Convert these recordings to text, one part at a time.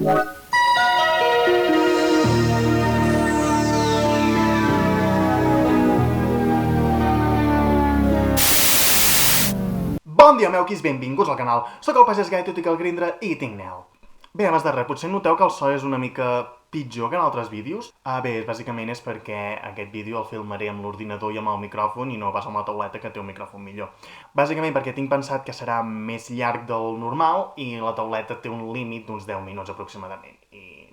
Bon dia, meuquis, benvinguts al canal. Soc el pagès gai, tot i que el grindre i tinc neu. Bé, abans de res, potser noteu que el so és una mica pitjor que en altres vídeos? Bé, bàsicament és perquè aquest vídeo el filmaré amb l'ordinador i amb el micròfon i no pas amb la tauleta, que té un micròfon millor. Bàsicament perquè tinc pensat que serà més llarg del normal i la tauleta té un límit d'uns 10 minuts aproximadament. I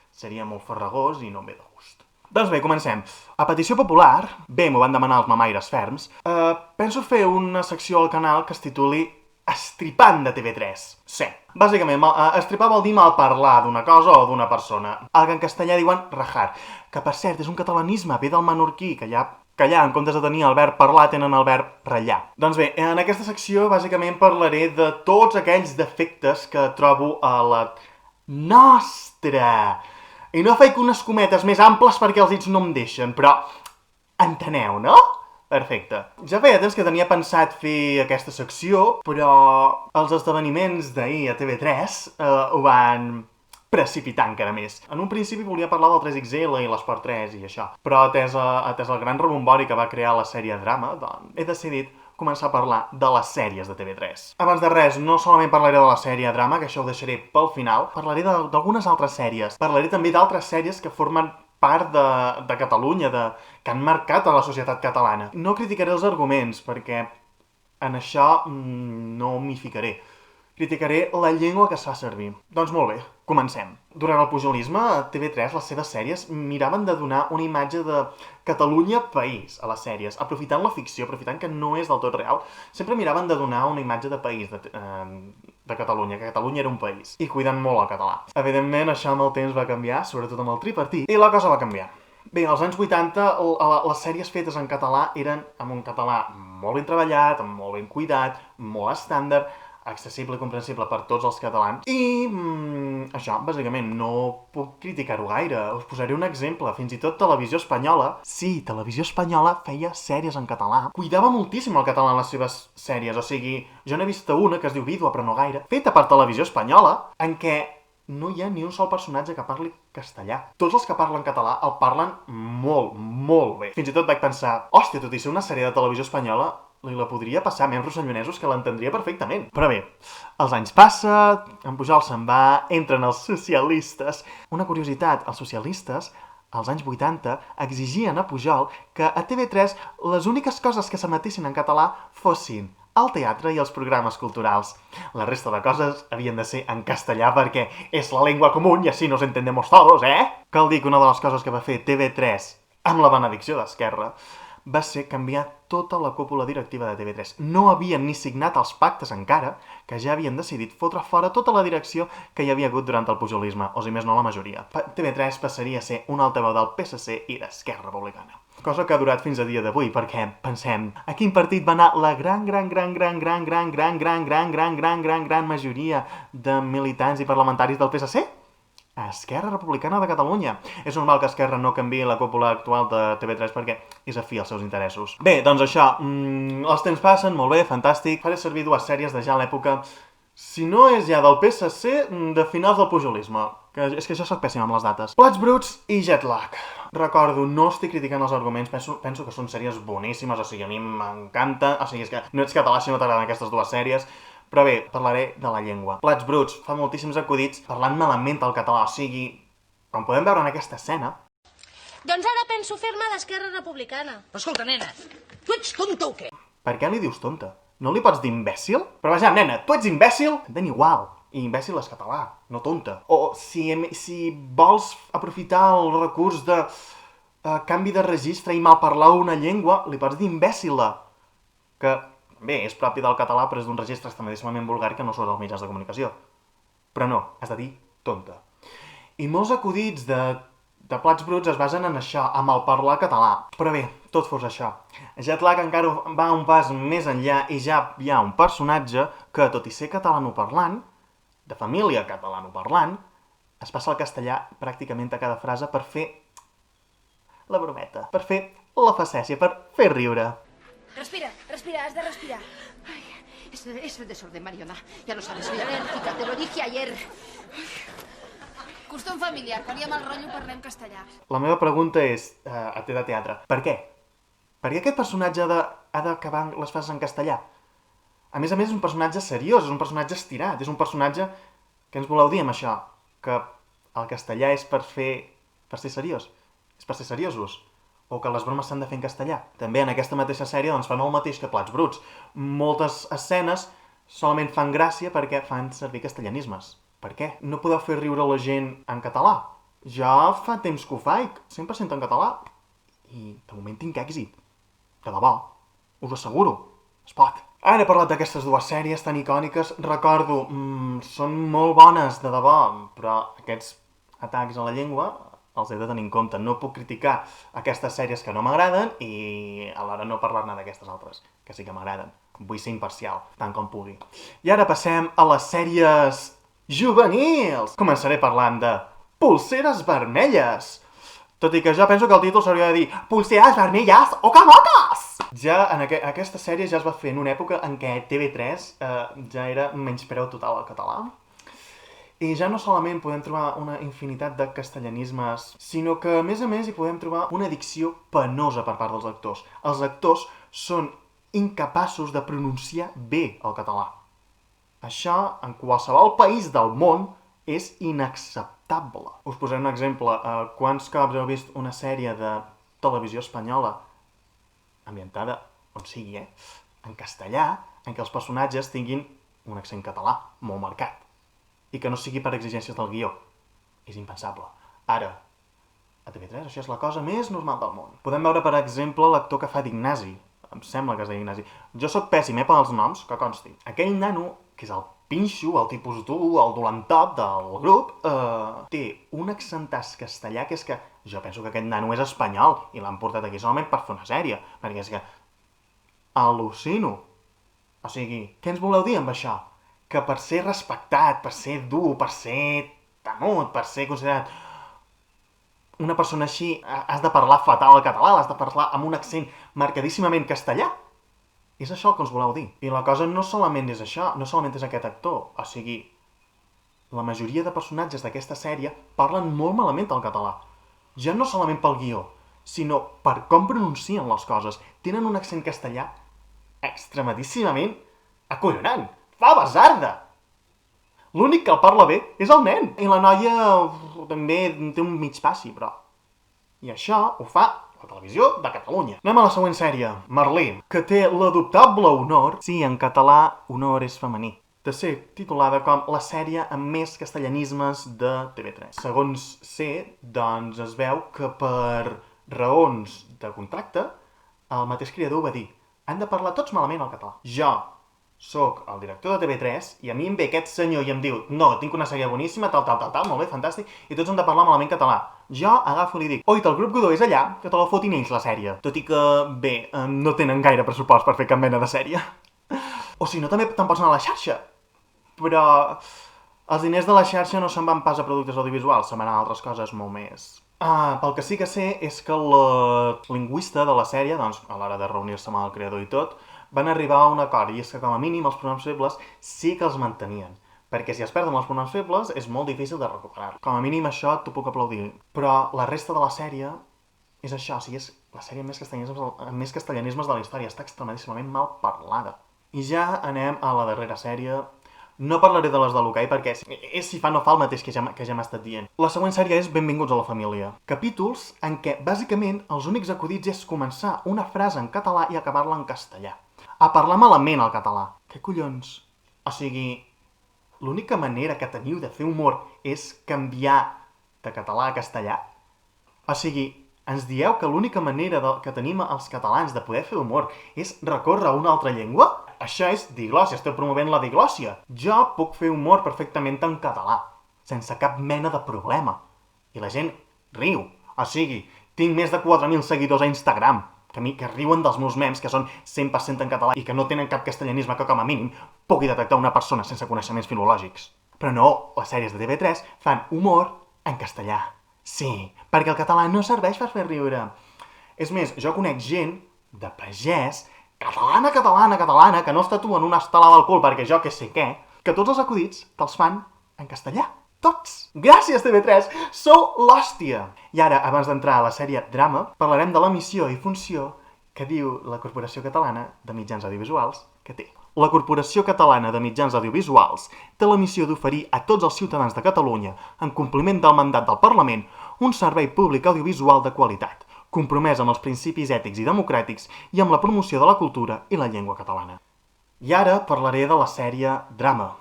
seria molt farragós i no em ve de gust. Doncs bé, comencem. A petició popular, bé, m'ho van demanar els mamaires ferms, penso fer una secció al canal que es tituli Estripant de TV3. Sí. Bàsicament, estripar vol dir malparlar d'una cosa o d'una persona. El que en castellà diuen rajar, que per cert és un catalanisme, ve del menorquí, que allà en comptes de tenir el verb parlar tenen el verb ratllar. Doncs bé, en aquesta secció bàsicament parlaré de tots aquells defectes que trobo a la nostra. I no faig unes cometes més amples perquè els dits no em deixen, però enteneu, no? Perfecte. Ja feia temps que tenia pensat fer aquesta secció, però els esdeveniments d'ahir a TV3 ho van precipitar encara més. En un principi volia parlar del 3XL i l'Esport 3 i això, però atès el gran rebombori que va crear la sèrie Drama, doncs he decidit començar a parlar de les sèries de TV3. Abans de res, no solament parlaré de la sèrie Drama, que això ho deixaré pel final, parlaré d'algunes altres sèries. Parlaré també d'altres sèries que formen part de Catalunya, que han marcat a la societat catalana. No criticaré els arguments, perquè en això no m'hi ficaré. Criticaré la llengua que es fa servir. Doncs molt bé, comencem. Durant el pujolisme, a TV3, les seves sèries miraven de donar una imatge de Catalunya país a les sèries, aprofitant la ficció, aprofitant que no és del tot real, sempre miraven de donar una imatge de país de Catalunya, que Catalunya era un país, i cuidant molt el català. Evidentment, això amb el temps va canviar, sobretot amb el tripartit, i la cosa va canviar. Bé, als anys 80, les sèries fetes en català eren amb un català molt ben treballat, molt ben cuidat, molt estàndard, accessible i comprensible per tots els catalans. I això, bàsicament, no puc criticar-ho gaire. Us posaré un exemple. Fins i tot Televisió Espanyola, sí, Televisió Espanyola feia sèries en català. Cuidava moltíssim el català en les seves sèries. O sigui, jo n'he vist una que es diu Vídua, però no gaire, feta per Televisió Espanyola, en què no hi ha ni un sol personatge que parli castellà. Tots els que parlen català el parlen molt, molt bé. Fins i tot vaig pensar, hòstia, tot i ser una sèrie de Televisió Espanyola, li la podria passar a membres rossellonesos que l'entendria perfectament. Però bé, els anys passen, en Pujol se'n va, entren els socialistes. Una curiositat, els socialistes, als anys 80, exigien a Pujol que a TV3 les úniques coses que s'emetessin en català fossin el teatre i els programes culturals. La resta de coses havien de ser en castellà perquè és la llengua común i així nos entendemos todos, Cal dir que una de les coses que va fer TV3 amb la benedicció d'Esquerra va ser canviar tota la cúpula directiva de TV3. No havien ni signat els pactes encara, que ja havien decidit fotre fora tota la direcció que hi havia hagut durant el pujolisme, o si més no la majoria. TV3 passaria a ser un altaveu del PSC i d'Esquerra Republicana. Cosa que ha durat fins a dia d'avui, perquè, pensem, a quin partit va anar la gran majoria de militants i parlamentaris del PSC? A Esquerra Republicana de Catalunya. És normal que Esquerra no canviï la cúpula actual de TV3 perquè és afí als seus interessos. Bé, doncs això, els temps passen, molt bé, fantàstic. Faré servir dues sèries de ja a l'època, si no és ja del PSC, de finals del pujolisme. És que jo soc pèssim amb les dates. Plats bruts i jet lag. Recordo, no estic criticant els arguments, penso que són sèries boníssimes, o sigui, a mi m'encanta, o sigui, és que no ets català si no t'agraden aquestes dues sèries. Però bé, parlaré de la llengua. Plats bruts, fa moltíssims acudits parlant malament el català, o sigui, com podem veure en aquesta escena... Doncs ara penso fer-me d'Esquerra Republicana. Però escolta, nena, tu ets tonta o què? Per què li dius tonta? No li pots dir imbècil? Però vaja, nena, tu ets imbècil? T'en igual. I imbècil és català, no tonta. O si vols aprofitar el recurs de canvi de registre i malparlar una llengua, li pots dir imbècila. Que... bé, és propi del català, però és d'un registre extremadíssimament vulgar que no surt als mitjans de comunicació. Però no, has de dir tonta. I molts acudits de plats bruts es basen en això, amb el parlar català. Però bé, tot fos això. Jet lag encara va un pas més enllà i ja hi ha un personatge que, tot i ser catalanoparlant, de família catalanoparlant, es passa al castellà pràcticament a cada frase per fer la brometa, per fer la facècia, per fer riure. Respira, respira, has de respirar. Ay, es el desorden, Mariona. Ya lo sabes, soy alérgica, te lo dije ayer. Costum familiar, quan hi ha mal rotllo parlem castellà. La meva pregunta és, a de teatre, per què? Per què aquest personatge ha d'acabar les frases en castellà? A més, és un personatge seriós, és un personatge estirat, és un personatge... Què ens voleu dir amb això? Que el castellà és per ser seriós? És per ser seriosos? O que les bromes s'han de fer en castellà? També en aquesta mateixa sèrie doncs, fan el mateix que Plats Bruts. Moltes escenes solament fan gràcia perquè fan servir castellanismes. Per què? No podeu fer riure la gent en català? Ja fa temps que ho faig, 100% en català. I de moment tinc èxit. De debò. Us ho asseguro. Es pot. Ara he parlat d'aquestes dues sèries tan icòniques. Recordo, són molt bones, de debò, però aquests atacs a la llengua els he de tenir en compte. No puc criticar aquestes sèries que no m'agraden i alhora no parlar-ne d'aquestes altres, que sí que m'agraden. Vull ser imparcial, tant com pugui. I ara passem a les sèries juvenils. Començaré parlant de Pulseres vermelles. Tot i que jo penso que el títol s'hauria de dir Pulseres vermelles o camotes! Ja en aquesta sèrie ja es va fer en una època en què TV3 ja era menyspreu total al català. I ja no solament podem trobar una infinitat de castellanismes, sinó que, a més, hi podem trobar una dicció penosa per part dels actors. Els actors són incapaços de pronunciar bé el català. Això, en qualsevol país del món, és inacceptable. Us posaré un exemple. Quants cops heu vist una sèrie de televisió espanyola ambientada, on sigui, en castellà, en què els personatges tinguin un accent català molt marcat? I que no sigui per exigències del guió. És impensable. Ara, a TV3 això és la cosa més normal del món. Podem veure, per exemple, l'actor que fa d'Ignasi. Em sembla que es deia Ignasi. Jo sóc pèssim, pels noms, que consti. Aquell nano, que és el pinxo, el tipus dur, el dolentop del grup, té un accentàs castellà que és que jo penso que aquest nano és espanyol i l'han portat aquí solament per fer una sèrie. Perquè és que al·lucino. O sigui, què ens voleu dir amb això? Que per ser respectat, per ser dur, per ser temut, per ser considerat una persona així, has de parlar fatal el català, has de parlar amb un accent marcadíssimament castellà. És això el que ens voleu dir. I la cosa no solament és això, no solament és aquest actor. O sigui, la majoria de personatges d'aquesta sèrie parlen molt malament el català. Ja no solament pel guió, sinó per com pronuncien les coses. Tenen un accent castellà extremadíssimament acollonant. Fa basarda! L'únic que el parla bé és el nen. I la noia també té un mig passi, però... I això ho fa la televisió de Catalunya. Anem a la següent sèrie, Merlí, que té l'adoptable honor, sí, en català, honor és femení, de ser titulada com la sèrie amb més castellanismes de TV3. Segons sé, doncs es veu que per raons de contracte, el mateix creador va dir han de parlar tots malament el català. Jo soc el director de TV3 i a mi em ve aquest senyor i em diu no, tinc una sèrie boníssima, tal, molt bé, fantàstic, i tots hem de parlar malament català. Jo agafo i li dic, oita, el grup Godó és allà, que te la fotin ells la sèrie. Tot i que, bé, no tenen gaire pressupost per fer cap mena de sèrie. O si no, també te'n pots anar a la xarxa. Però els diners de la xarxa no se'n van pas a productes audiovisuals, se'n van a altres coses molt més. Pel que sí que sé és que la lingüista de la sèrie, doncs, a l'hora de reunir-se amb el creador i tot, van arribar a un acord, i és que com a mínim els pronoms febles sí que els mantenien. Perquè si es perden els pronoms febles és molt difícil de recuperar. Com a mínim això t'ho puc aplaudir. Però la resta de la sèrie és això, o sigui, és la sèrie amb més castellanismes de la història. Està extremadíssimament mal parlada. I ja anem a la darrera sèrie. No parlaré de les de l'Ukai perquè és si fa no fa el mateix que ja hem estat dient. La següent sèrie és Benvinguts a la família. Capítols en què, bàsicament, els únics acudits és començar una frase en català i acabar-la en castellà. A parlar malament el català. Què collons? O sigui, l'única manera que teniu de fer humor és canviar de català a castellà? O sigui, ens dieu que l'única manera que tenim els catalans de poder fer humor és recórrer a una altra llengua? Això és diglòssia, esteu promovent la diglòssia. Jo puc fer humor perfectament en català, sense cap mena de problema. I la gent riu. O sigui, tinc més de 4.000 seguidors a Instagram, que riuen dels meus memes, que són 100% en català i que no tenen cap castellanisme que, com a mínim, pugui detectar una persona sense coneixements filològics. Però no, les sèries de TV3 fan humor en castellà. Sí, perquè el català no serveix per fer riure. És més, jo conec gent de pagès, catalana, que no es tatuen una estelada al cul perquè jo que sé què, que tots els acudits te'ls fan en castellà. Tots! Gràcies, TV3! Sou l'hòstia! I ara, abans d'entrar a la sèrie Drama, parlarem de la missió i funció que diu la Corporació Catalana de Mitjans Audiovisuals que té. La Corporació Catalana de Mitjans Audiovisuals té la missió d'oferir a tots els ciutadans de Catalunya, en compliment del mandat del Parlament, un servei públic audiovisual de qualitat, compromès amb els principis ètics i democràtics i amb la promoció de la cultura i la llengua catalana. I ara parlaré de la sèrie Drama.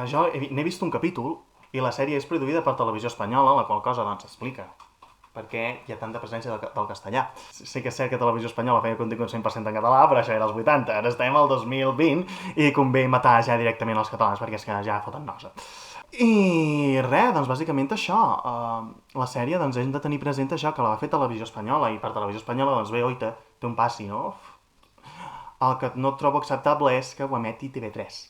Jo n'he vist un capítol i la sèrie és produïda per Televisió Espanyola, la qual cosa doncs explica per què hi ha tanta presència del castellà. Sé que és cert que Televisió Espanyola feia contingut 100% en català, però això era als 80, ara estem al 2020 i convé matar ja directament els catalans perquè és que ja foten nosa. I res, doncs bàsicament això, la sèrie doncs hem de tenir present això, que la va fer Televisió Espanyola i per Televisió Espanyola doncs bé, oita, té un passi, no? El que no trobo acceptable és que ho emeti TV3.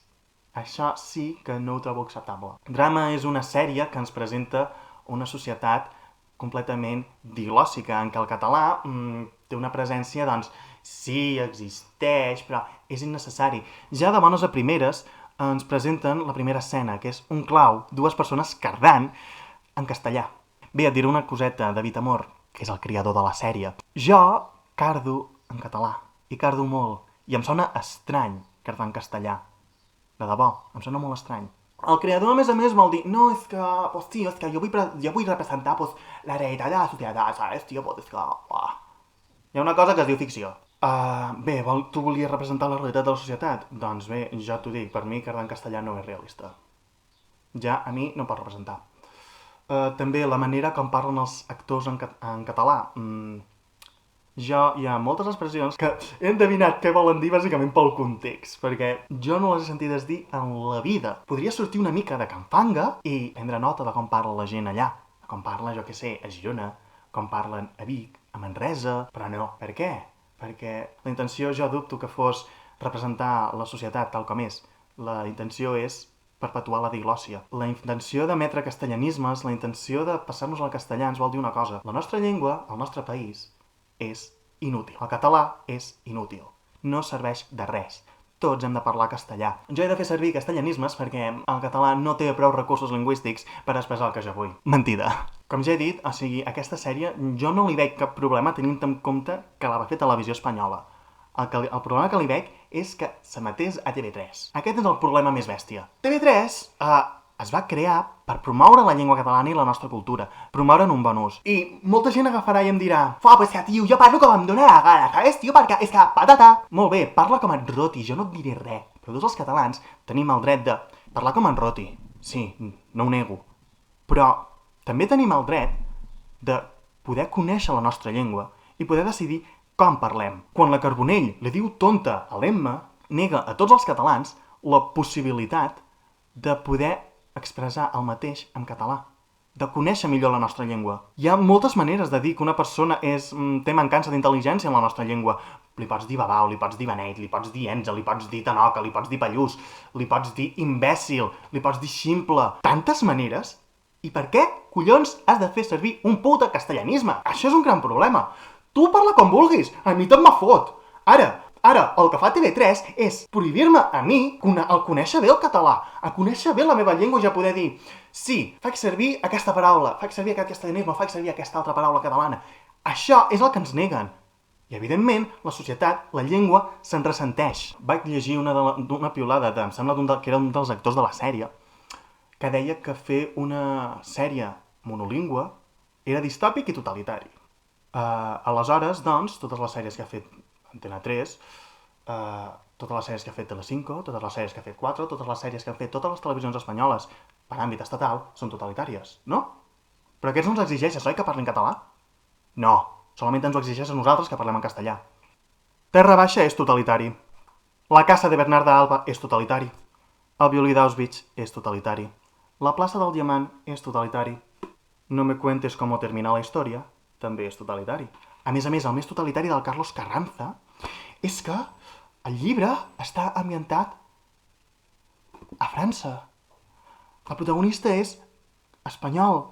Això sí que no ho trobo acceptable. Drama és una sèrie que ens presenta una societat completament diglòssica, en què el català té una presència, doncs, sí, existeix, però és innecessari. Ja de bones a primeres ens presenten la primera escena, que és un clau, dues persones cardant en castellà. Bé, et diré una coseta, David Amor, que és el creador de la sèrie. Jo cardo en català, i cardo molt, i em sona estrany cardar en castellà. De debò, em sona molt estrany. El creador, a més, vol dir, no, és que, pues, tío, és que jo vull representar, pues, la realitat de la societat, ¿sabes, tío? Pues, és que, Hi ha una cosa que es diu ficció. Bé, tu volies representar la realitat de la societat? Doncs bé, ja t'ho dic, per mi cardar en castellà no és realista. Ja a mi no pot representar. També la manera com parlen els actors en català. Hi ha moltes expressions que he endevinat què volen dir bàsicament pel context, perquè jo no les he sentides dir en la vida. Podria sortir una mica de Campanga i prendre nota de com parla la gent allà, com parla, jo què sé, a Girona, com parlen a Vic, a Manresa, però no. Per què? Perquè la intenció jo dubto que fos representar la societat tal com és. La intenció és perpetuar la diglòssia. La intenció d'emetre castellanismes, la intenció de passar-nos al castellà ens vol dir una cosa. La nostra llengua, el nostre país, és inútil. El català és inútil. No serveix de res. Tots hem de parlar castellà. Jo he de fer servir castellanismes perquè el català no té prou recursos lingüístics per expressar el que jo vull. Mentida. Com ja he dit, o sigui, aquesta sèrie jo no li veig cap problema tenint en compte que la va fer Televisió Espanyola. El problema que li veig és que s'emetés a TV3. Aquest és el problema més bèstia. TV3 es va crear per promoure la llengua catalana i la nostra cultura, promoure'n un bon ús. I molta gent agafarà i em dirà pues que, tio, jo parlo com em dóna la gana, saps, tio, perquè és que patata. Molt bé, parla com et roti, jo no et diré res. Però tots els catalans tenim el dret de parlar com en roti. Sí, no ho nego. Però també tenim el dret de poder conèixer la nostra llengua i poder decidir com parlem. Quan la Carbonell li diu tonta a l'Emma, nega a tots els catalans la possibilitat de poder expressar el mateix en català, de conèixer millor la nostra llengua. Hi ha moltes maneres de dir que una persona té mancança d'intel·ligència en la nostra llengua. Li pots dir babau, li pots dir beneit, li pots dir enza, li pots dir tanoca, li pots dir pallús, li pots dir imbècil, li pots dir ximple. Tantes maneres? I per què, collons, has de fer servir un puta castellanisme? Això és un gran problema. Tu parla com vulguis, a mi tot me fot. Ara, el que fa TV3 és prohibir-me a mi el conèixer bé el català, a conèixer bé la meva llengua i ja poder dir sí, faig servir aquesta paraula, faig servir aquest castellanisme, faig servir aquesta altra paraula catalana. Això és el que ens neguen. I, evidentment, la societat, la llengua, se'n ressenteix. Vaig llegir una piulada, em sembla que era un dels actors de la sèrie, que deia que fer una sèrie monolingüe era distòpic i totalitari. Aleshores, doncs, totes les sèries que ha fet Antena 3, totes les sèries que ha fet Telecinco, totes les sèries que ha fet 4, totes les sèries que han fet totes les televisions espanyoles per àmbit estatal són totalitàries, no? Però aquests no ens exigeixes, oi, que parlin català? No, solament ens ho exigeixes a nosaltres que parlem en castellà. Terra Baixa és totalitari. La Casa de Bernarda Alba és totalitari. El violí d'Auschwitz és totalitari. La plaça del Diamant és totalitari. No me cuentes cómo termina la història també és totalitari. A més, el més totalitari del Carlos Carranza és que el llibre està ambientat a França. El protagonista és espanyol.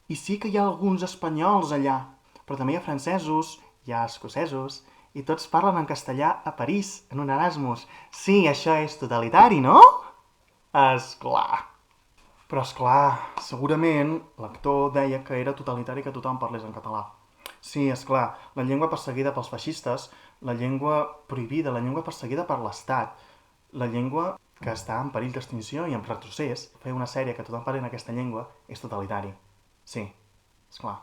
I sí que hi ha alguns espanyols allà, però també hi ha francesos, hi ha escocesos, i tots parlen en castellà a París, en un Erasmus. Sí, això és totalitari, no? Esclar. Però, esclar, segurament l'actor deia que era totalitari que tothom parlés en català. Sí, esclar, la llengua perseguida pels feixistes, la llengua prohibida, la llengua perseguida per l'Estat, la llengua que està en perill d'extinció i en retrocés, fer una sèrie que tothom parli en aquesta llengua és totalitari. Sí, esclar.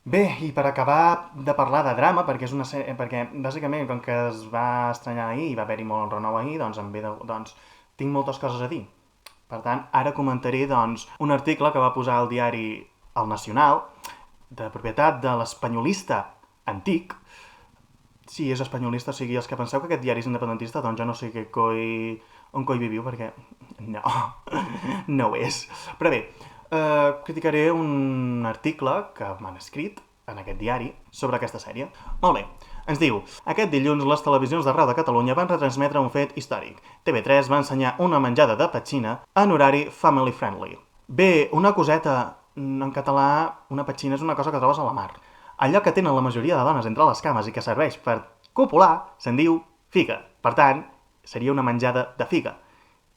Bé, i per acabar de parlar de drama, perquè és una sèrie, perquè bàsicament com que es va estrenar ahir i va haver-hi molt renou ahir, doncs tinc moltes coses a dir. Per tant, ara comentaré doncs, un article que va posar el diari El Nacional, de propietat de l'espanyolista antic. Sí, és espanyolista, o sigui, els que penseu que aquest diari és independentista, doncs jo no sé on coi viviu, perquè no, no ho és. Però bé, criticaré un article que m'han escrit en aquest diari sobre aquesta sèrie. Molt bé, ens diu: aquest dilluns les televisions d'arreu de Catalunya van retransmetre un fet històric. TV3 va ensenyar una menjada de petxina en horari family friendly. Bé, una coseta, en català, una petxina és una cosa que trobes a la mar. Allò que tenen la majoria de dones entre les cames i que serveix per copular se'n diu figa. Per tant, seria una menjada de figa.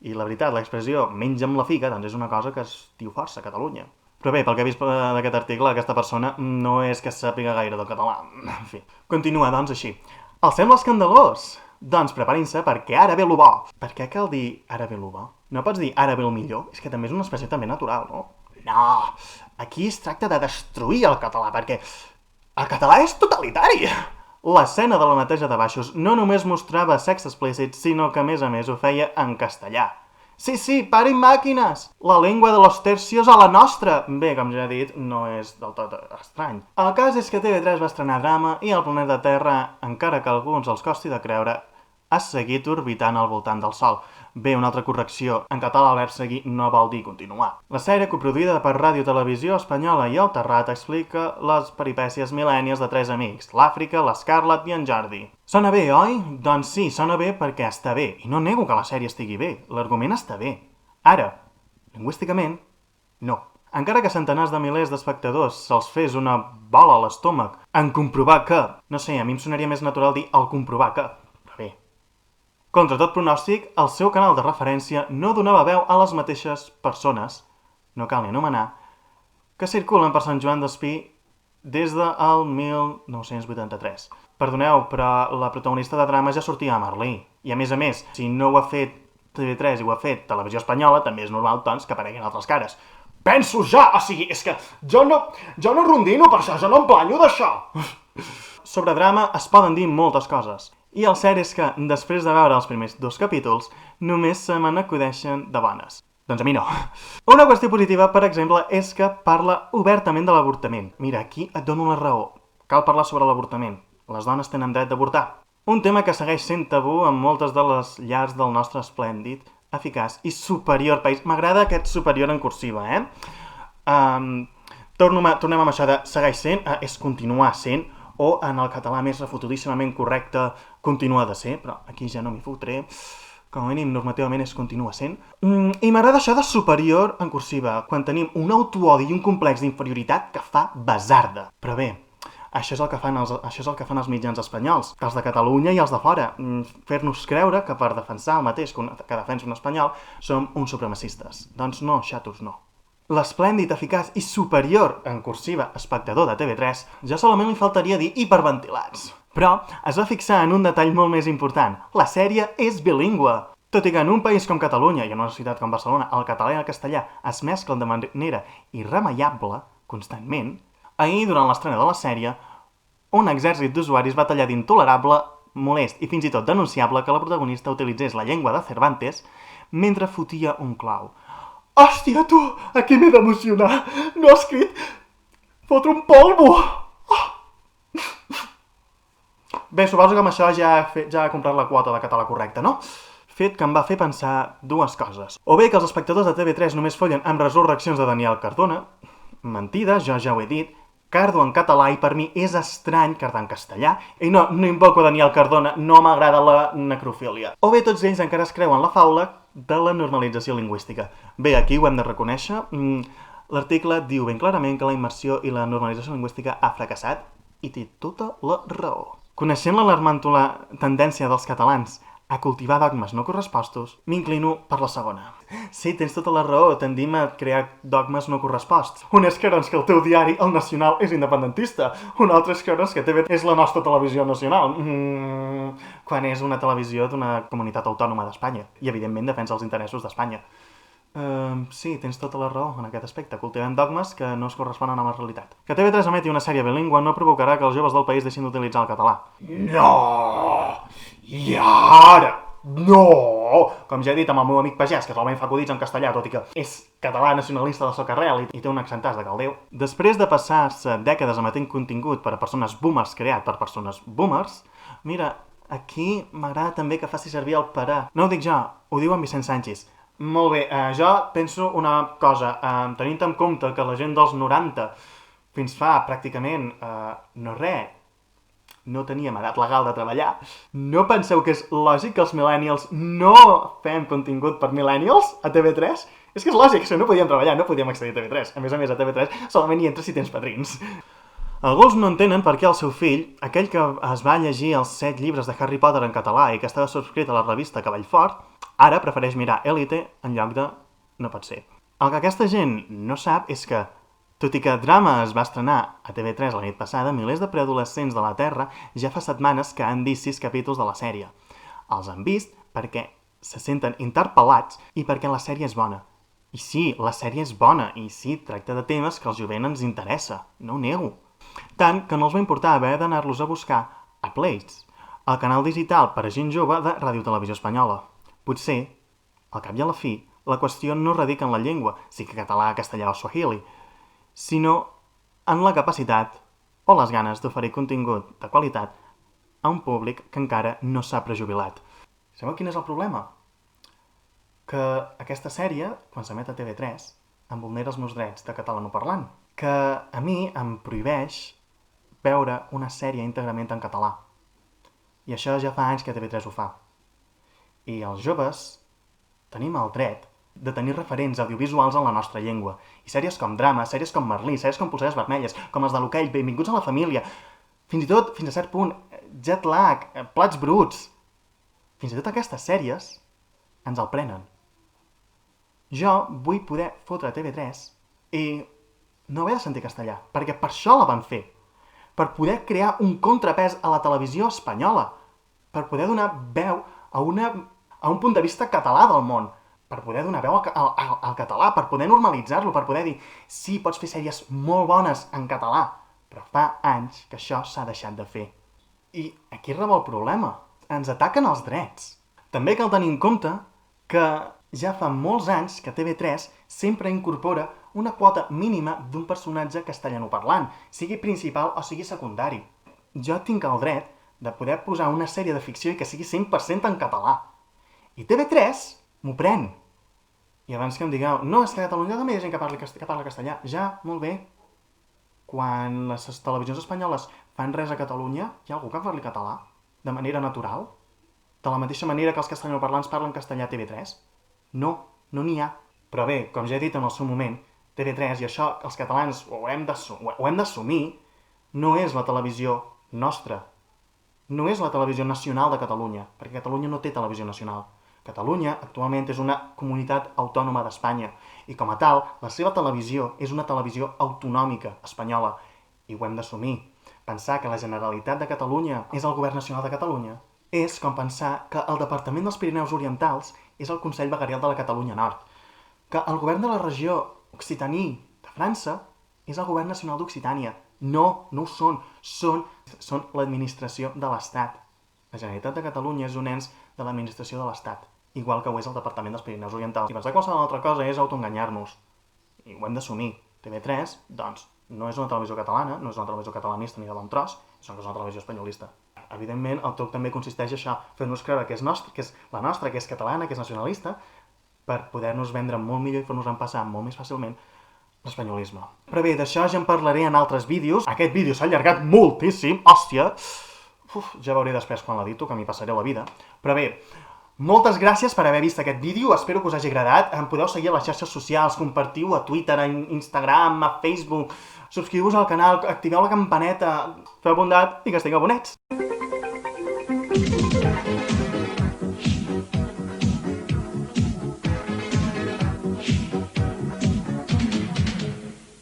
I la veritat, l'expressió menja amb la figa doncs és una cosa que es diu força a Catalunya. Però bé, pel que he vist d'aquest article, aquesta persona no és que sàpiga gaire del català. En fi, continua, doncs, així. Els sembla escandalós? Doncs preparin-se perquè ara ve lo bo. Per què cal dir ara ve lo bo? No pots dir ara ve el millor? És que també és una expressió també natural, no? No, aquí es tracta de destruir el català, perquè el català és totalitari. L'escena de la neteja de baixos no només mostrava sexe explícit, sinó que a més ho feia en castellà. Sí, parin màquines! La llengua de los tercios a la nostra! Bé, com ja he dit, no és del tot estrany. El cas és que TV3 va estrenar drama i el planeta Terra, encara que a alguns els costi de creure, ha seguit orbitant al voltant del Sol. Bé, una altra correcció. En català el verb seguir no vol dir continuar. La sèrie, coproduïda per Ràdio Televisió Espanyola i El Terrat, explica les peripècies mil·lènies de tres amics, l'Àfrica, l'Scarlett i en Jordi. Sona bé, oi? Doncs sí, sona bé perquè està bé. I no nego que la sèrie estigui bé. L'argument està bé. Ara, lingüísticament, no. Encara que centenars de milers d'espectadors se'ls fes una bola a l'estómac en comprovar que... No sé, a mi em sonaria més natural dir el comprovar que... Però bé. Contra tot pronòstic, el seu canal de referència no donava veu a les mateixes persones, no cal ni anomenar, que circulen per Sant Joan d'Espí des del 1983. Perdoneu, però la protagonista de drama ja sortia a Merlí. I a més, si no ho ha fet TV3 i ho ha fet Televisió Espanyola, també és normal, doncs, que apareguin altres cares. Penso ja! O sigui, és que jo no rondino per això, jo no em planyo d'això! Sobre drama es poden dir moltes coses. I el cert és que, després de veure els primers 2 capítols, només se me n'acudeixen de bones. Doncs a mi no. Una qüestió positiva, per exemple, és que parla obertament de l'avortament. Mira, aquí et dono la raó. Cal parlar sobre l'avortament. Les dones tenen dret d'avortar. Un tema que segueix sent tabú en moltes de les llars del nostre esplèndid, eficaç i superior país. M'agrada aquest superior en cursiva, Tornem amb això de segueix sent, és continuar sent, o en el català més refotudíssimament correcte, continua de ser, però aquí ja no m'hi fotré, com a mínim normativament és continua sent. I m'agrada això de superior en cursiva, quan tenim un autoodi i un complex d'inferioritat que fa basarda. Però bé, això és el que fan els mitjans espanyols, els de Catalunya i els de fora, fer-nos creure que per defensar el mateix que defensa un espanyol som uns supremacistes. Doncs no, xatos, no. L'esplèndid, eficaç i superior en cursiva espectador de TV3 ja solament li faltaria dir hiperventilats. Però es va fixar en un detall molt més important. La sèrie és bilingüe. Tot i que en un país com Catalunya i en una ciutat com Barcelona el català i el castellà es mesclen de manera irremeiable, constantment, ahir, durant l'estrena de la sèrie, un exèrcit d'usuaris va tallar d'intolerable, molest i fins i tot denunciable que la protagonista utilitzés la llengua de Cervantes mentre fotia un clau. Hòstia, tu! Aquí m'he d'emocionar! No ha escrit fotre un polvo! Bé, suposo que amb això ja he comprat la quota de català correcte, no? Fet que em va fer pensar dues coses. O bé que els espectadors de TV3 només follen amb resurreccions de Daniel Cardona. Mentida, jo ja ho he dit. Cardo en català i per mi és estrany Cardar en castellà. I no invoco Daniel Cardona, no m'agrada la necrofília. O bé tots ells encara es creuen la faula de la normalització lingüística. Bé, aquí ho hem de reconèixer. L'article diu ben clarament que la immersió i la normalització lingüística ha fracassat i té tota la raó. Coneixent l'alarmant tendència dels catalans a cultivar dogmes no correspostos, m'inclino per la segona. Sí, tens tota la raó, tendim a crear dogmes no corresposts. Un és que, doncs, que el teu diari, El Nacional, és independentista. Un altre és que, doncs, que TV és la nostra televisió nacional. Quan és una televisió d'una comunitat autònoma d'Espanya. I, evidentment, defensa els interessos d'Espanya. Sí, tens tota la raó en aquest aspecte. Cultivem dogmes que no es corresponen amb la realitat. Que TV3 emeti una sèrie bilingüe no provocarà que els joves del país deixin d'utilitzar el català. No! I ara! No! Com ja he dit amb el meu amic pagès, que solament fa acudits en castellà, tot i que és català nacionalista de socarrel i té un accentàs de caldeu. Després de passar-se dècades emetent contingut per a persones boomers creat per persones boomers, mira, aquí m'agrada també que faci servir el parar. No ho dic jo, ho diu en Vicent Sanchis. Molt bé, jo penso una cosa, tenint en compte que la gent dels 90 fins fa pràcticament no res, no teníem edat legal de treballar, no penseu que és lògic que els millennials no fem contingut per millennials a TV3? És que és lògic, no podíem treballar, no podíem accedir a TV3. A més, a TV3 solament hi entres si tens padrins. Alguns no entenen per què el seu fill, aquell que es va llegir els 7 llibres de Harry Potter en català i que estava subscrit a la revista Cavallfort, ara prefereix mirar Élite en lloc de No pot ser. El que aquesta gent no sap és que, tot i que Drama es va estrenar a TV3 la nit passada, milers de preadolescents de la Terra ja fa setmanes que han vist 6 capítols de la sèrie. Els han vist perquè se senten interpel·lats i perquè la sèrie és bona. I sí, la sèrie és bona, i sí, tracta de temes que al jovent ens interessa, no ho nego. Tant que no els va importar haver d'anar-los a buscar a Plays, el canal digital per a gent jove de Ràdio Televisió Espanyola. Potser, al cap i a la fi, la qüestió no radica en la llengua, sigui català, castellà o swahili, sinó en la capacitat o les ganes d'oferir contingut de qualitat a un públic que encara no s'ha prejubilat. Sabeu quin és el problema? Que aquesta sèrie, quan s'emet a TV3, em vulnera els meus drets de catalanoparlant. Que a mi em prohibeix veure una sèrie íntegrament en català. I això ja fa anys que TV3 ho fa. I els joves tenim el dret de tenir referents audiovisuals en la nostra llengua. I sèries com Drama, sèries com Merlí, sèries com Polseres Vermelles, com les de l'Hoquei, Benvinguts a la família, fins i tot, fins a cert punt, Jet Lag, Plats bruts. Fins i tot aquestes sèries ens el prenen. Jo vull poder fotre a TV3 i no haver de sentir castellà, perquè per això la van fer. Per poder crear un contrapès a la televisió espanyola. Per poder donar veu a un punt de vista català del món. Per poder donar veu al català, per poder normalitzar-lo, per poder dir sí, pots fer sèries molt bones en català, però fa anys que això s'ha deixat de fer. I aquí reba el problema. Ens ataquen els drets. També cal tenir en compte que ja fa molts anys que TV3 sempre incorpora una quota mínima d'un personatge castellanoparlant, sigui principal o sigui secundari. Jo tinc el dret de poder posar una sèrie de ficció i que sigui 100% en català. I TV3 m'ho pren. I abans que em digueu, no, és que a Catalunya també hi ha gent que parla castellà. Ja, molt bé. Quan les televisions espanyoles fan res a Catalunya, hi ha algú que parli català? De manera natural? De la mateixa manera que els castellanoparlants parlen castellà a TV3? No, no n'hi ha. Però bé, com ja he dit en el seu moment, TV3, i això els catalans ho hem d'assumir, no és la televisió nostra. No és la televisió nacional de Catalunya, perquè Catalunya no té televisió nacional. Catalunya actualment és una comunitat autònoma d'Espanya, i com a tal, la seva televisió és una televisió autonòmica espanyola, i ho hem d'assumir. Pensar que la Generalitat de Catalunya és el Govern Nacional de Catalunya és com pensar que el Departament dels Pirineus Orientals és el Consell Veguerial de la Catalunya Nord, que el govern de la regió Occitaní de França és el Govern Nacional d'Occitània. No, no ho són. Són l'administració de l'Estat. La Generalitat de Catalunya és un ens de l'administració de l'Estat, igual que ho és el Departament dels Pirineus Orientals. I pensar qualsevol altra cosa és autoenganyar-nos. I ho hem d'assumir. TV3, doncs, no és una televisió catalana, no és una televisió catalanista ni de bon tros, sinó que és una televisió espanyolista. Evidentment, el truc també consisteix en això, fer-nos creure que és la nostra, que és catalana, que és nacionalista, per poder-nos vendre molt millor i fer-nos passar molt més fàcilment l'espanyolisme. Però bé, d'això ja en parlaré en altres vídeos. Aquest vídeo s'ha allargat moltíssim, hòstia! Ja veuré després quan l'edito, que m'hi passaré la vida. Però bé, moltes gràcies per haver vist aquest vídeo, espero que us hagi agradat. Em podeu seguir a les xarxes socials, compartiu a Twitter, a Instagram, a Facebook, subscriu-vos al canal, activeu la campaneta, feu bondat i que estigueu bonets!